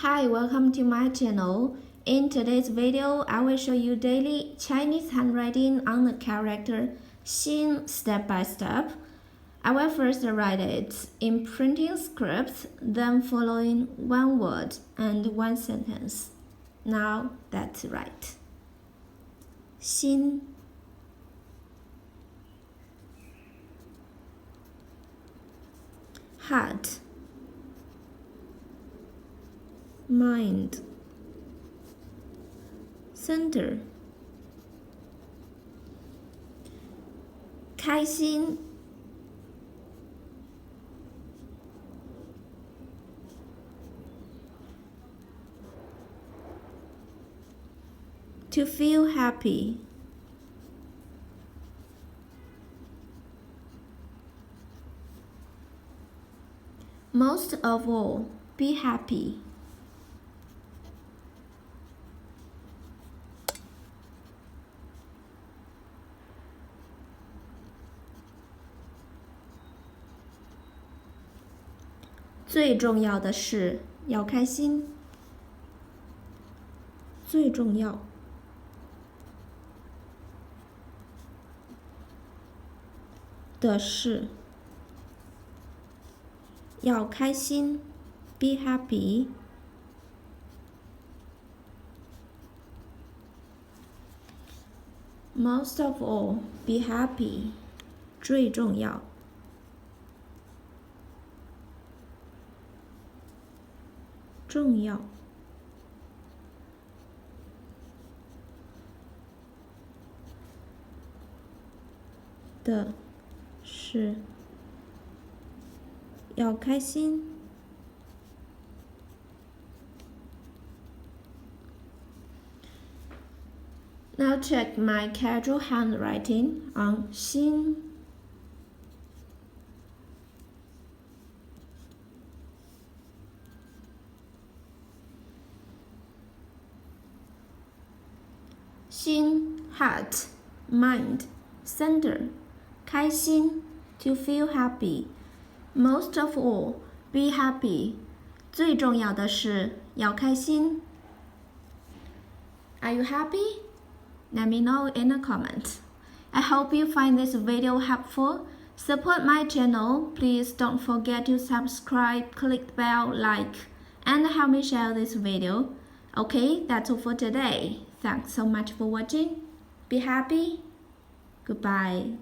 Hi, welcome to my channel. In today's video, I will show you daily Chinese handwriting on the character Xin step by step. I will first write it in printing script, then following one word and one sentence. Now that's right. Xin, heart, mind, center, 开心 to feel happy, most of all, be happy.最重要的是要开心。最重要的是要开心 ，be happy。Most of all, be happy。最重要。重要的是要开心。Now check my casual handwriting on Xin. Xin, heart, mind, center, 开心 to feel happy. Most of all, be happy. 最重要的是要开心。Are you happy? Let me know in the comments. I hope you find this video helpful. Support my channel. Please don't forget to subscribe, click the bell, like, and help me share this video. Okay, that's all for today. Thanks so much for watching. Be happy. Goodbye.